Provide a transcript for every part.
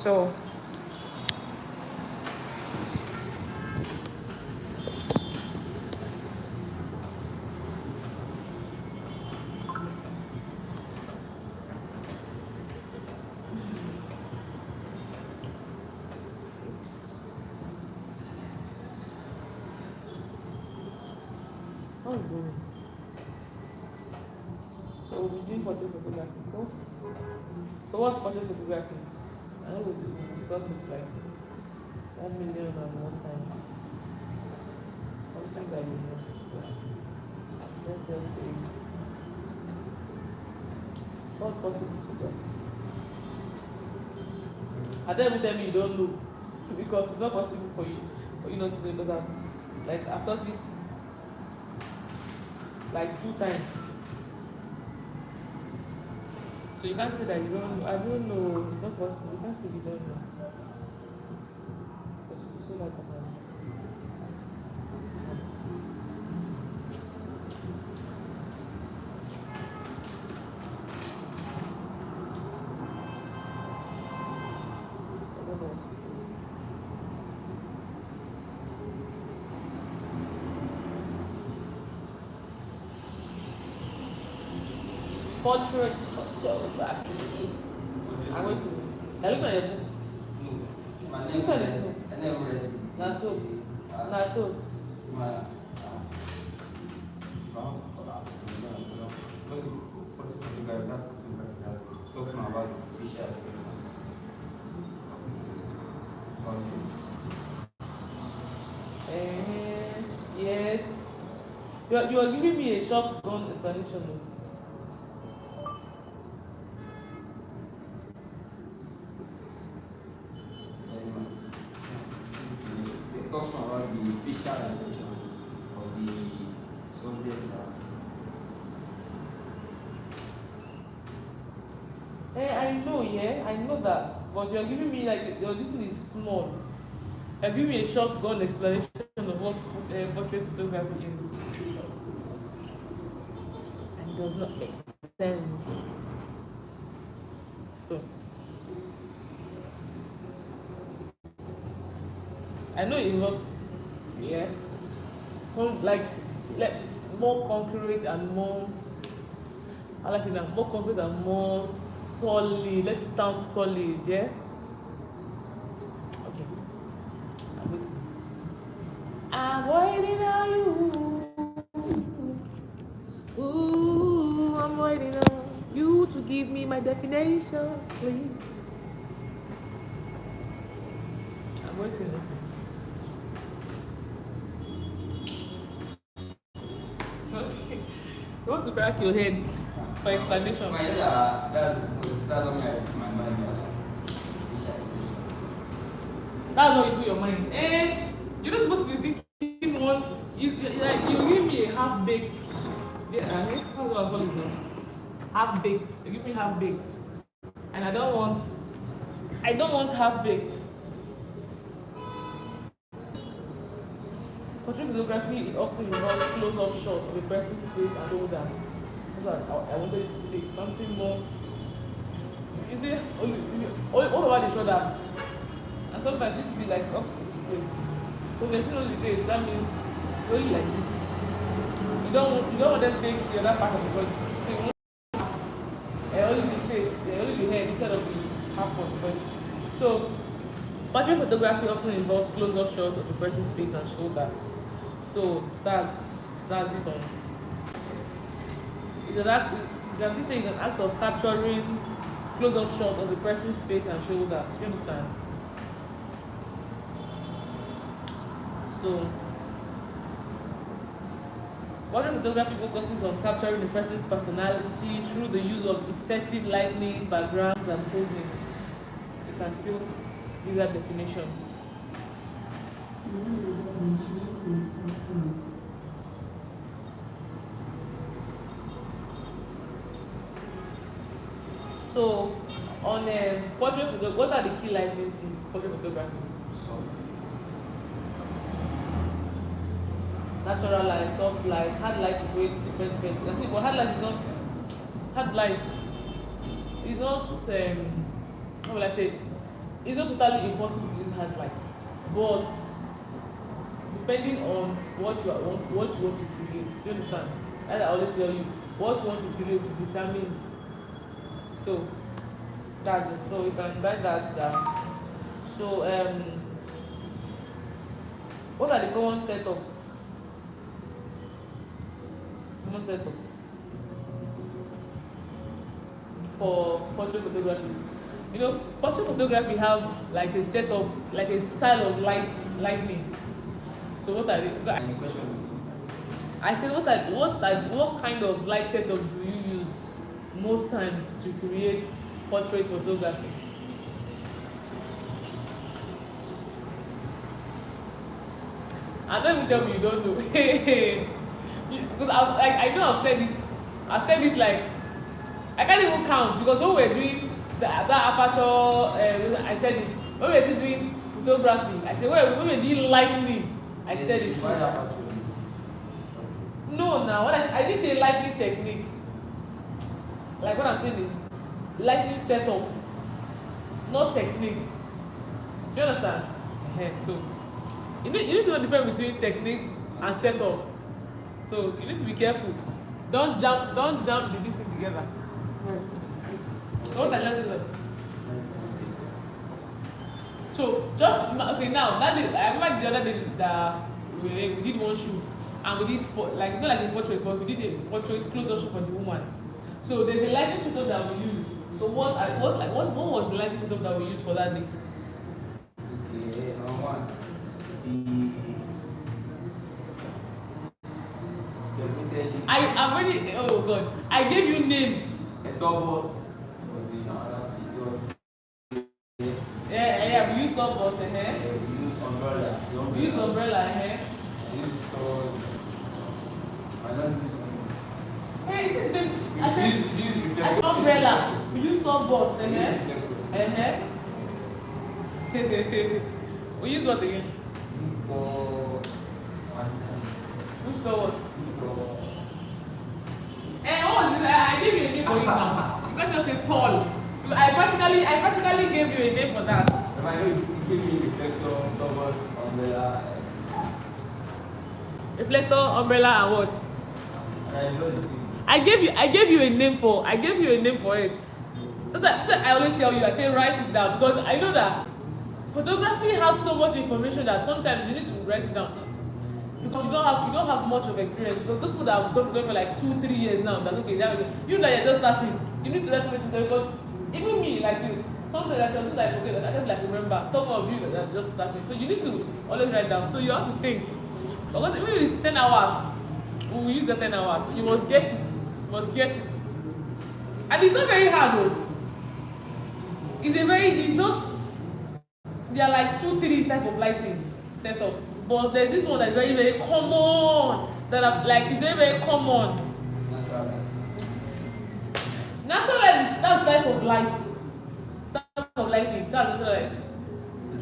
So what's going? So we'll be doing portrait photography. No? So what's portrait photography? I know we discussed it like 1,000,001 times. Something that you know. Let's just say what's portrait photography? I don't even tell me you don't know because it's not possible for you not to know because I've taught it like 2 times. So you can't say that you don't know. I don't know. It's not possible. You can't say you don't know. Because you say that about I don't know. Portrait photography. I'm going to. I look at your book. My Look at it. I never read it. That's so. That's so. Talking about official. Yes. You are giving me a short gun explanation. It talks about the official language of the Soviet. I know, yeah, I know that. But you're giving me like this thing is small. You're giving me a short gun explanation of what portrait photography is. And it does not make sense. So I know it involves, yeah, some like more concrete and more, I like it now, more concrete and more solid. Let it sound solid, yeah. Okay, I'm waiting on you. Ooh, I'm waiting on you to give me my definition, please. I'm waiting. You want to crack your head for explanation? That's only my mind. That's how you do your mind. You're not supposed to be thinking one. You give me a half baked. Yeah, how do I call it now? Half baked. You give me half baked, and I don't want half baked. Portrait photography it often involves close-up shots of a person's face and shoulders. That's what I wanted to say. Something more. You see, all over the shoulders, and sometimes it will be like up to the face. So when you know the face, that means only like this. You don't want them to take the other part of the body. So you want only the face, only the head instead of the half of the body. So portrait photography often involves close-up shots of a person's face and shoulders. So that's it on. It's an act, you can see say it's an act of capturing close-up shots of the person's face and shoulders. You understand? So portrait photography focuses on capturing the person's personality through the use of effective lighting, backgrounds, and posing. You can still use that definition. So on portrait photography, what are the key lighting in portrait photography? Natural light, soft light, hard light to create different effects. I think, but hard light is not hard light. It's not how will I say? it's not totally impossible to use hard light, but depending on what you want to create. Do you understand? As I always tell you, what you want to create determines. So that's it. So you can write that down. So what are the common setup? Common setup for portrait photography. You know, portrait photography have like a setup, like a style of lightning. So what are the? Any question? I said, what kind of light setup do you use most times to create portrait photography? I don't even tell me you don't know. Because I know I've said it like I can't even count, because when we're doing that aperture, I said it. When we're still doing photography, I said when we're doing lightning, I said it. Why aperture? No, now I didn't say lightning techniques. Like what I'm saying is lightning setup, not techniques. Do you understand? So you need to know the difference between techniques and setup. So you need to be careful. Don't jump the this thing together. So what I just said. So just okay now that day, I remember the other day that we did one shoot and we did like not like a portrait, but we did a portrait close-up shot for the woman. So there's a lighting setup that we used. So what was the lighting setup that we used for that day? Okay, number one. I'm ready. Oh god, I gave you names. Yeah, we use softballs, we use umbrella, Hey, it's the same. I said umbrella. We use softballs, We use what again? Which what? What was it? I gave you a name for it now. You can't just say tall. I practically gave you a name for that. I know you gave me reflector, softballs, umbrella. Reflector, umbrella, and what? I know the thing. I gave you a name for it. That's why I always tell you, I say write it down, because I know that photography has so much information that sometimes you need to write it down. Because you don't have much of experience. Because those people that have done photography for like 2-3 years now, that's okay, you that you're just starting, you need to let something down, because even me like this, something I forget, I just like remember, talk of you that are just starting. So you need to always write down. So you have to think. Because even if it's 10 hours, we will use the 10 hours. So you must get it. And it's not very hard though. It's just, there are like 2-3 type of lightnings set up. But there's this one that's very, very common. It's very, very common. Natural light, that's type of light. Type of lightning, that's natural light.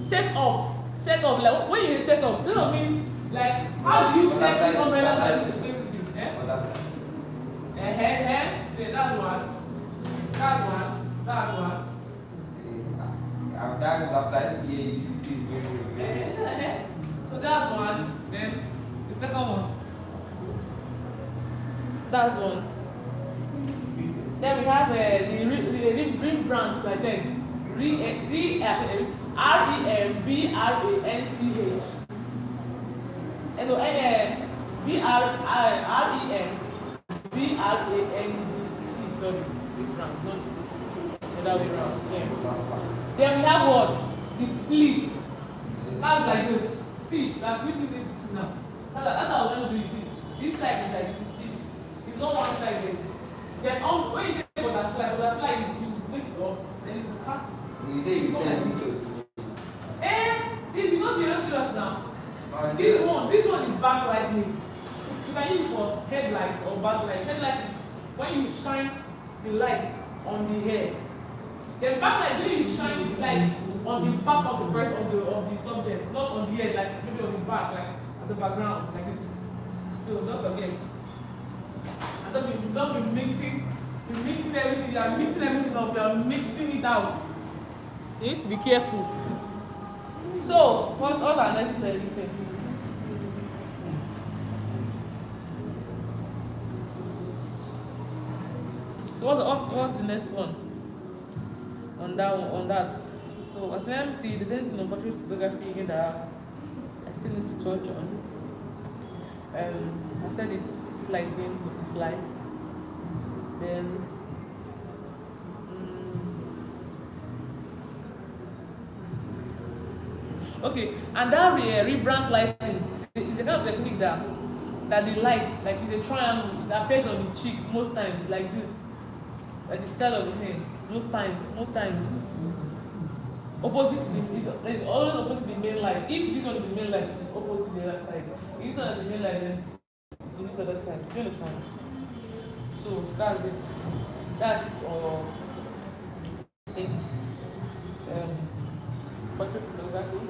Set up, like when you set up means like how do you set this umbrella that is That's one. I've done butterflies here, you see very So that's one. Then the second one. That's one. Then we have the Rembrandts, I said. Rembrandth. And Rembrandt. Sorry, Rembrandt, not the other way around. Yeah. Then we have what? The split. That's like this. See, that's what we need to do now. That's how we're going to do it. This side is like this. It's not one sided. Then when you say butterfly is you make it up, then it's to cast. You say you send it. It's because you're not serious now. This one is backlighting. You can use it for headlights or backlight. Headlight is when you shine the light on the hair. Then backlight is when you shine the light on the back of the breast of the subject, not on the head, like maybe on the back, like at the background, like this. So don't forget. And don't be mixing everything. You are mixing everything up. You are mixing it out. You need to be careful. So, what's our next thing? So, what's the next one? On that one, on that. So, at MC, there's anything on portrait photography again that I still need to touch on. I've said it's like being butterfly. Then, okay, and that rebrand lighting is a kind of technique that the light, like it's a triangle, it appears on the cheek most times like this, like the style of the thing. Most times, opposite there's always opposite the main light. If this one is the main light, it's opposite the other side. If this one is the main light, then it's on this other side. Do you understand? So that's it. That's it for I think portrait photography.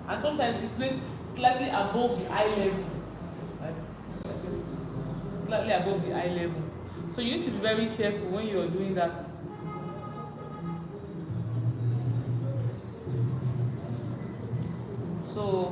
And sometimes it's placed slightly above the eye level. Like, slightly above the eye level. So you need to be very careful when you're doing that. So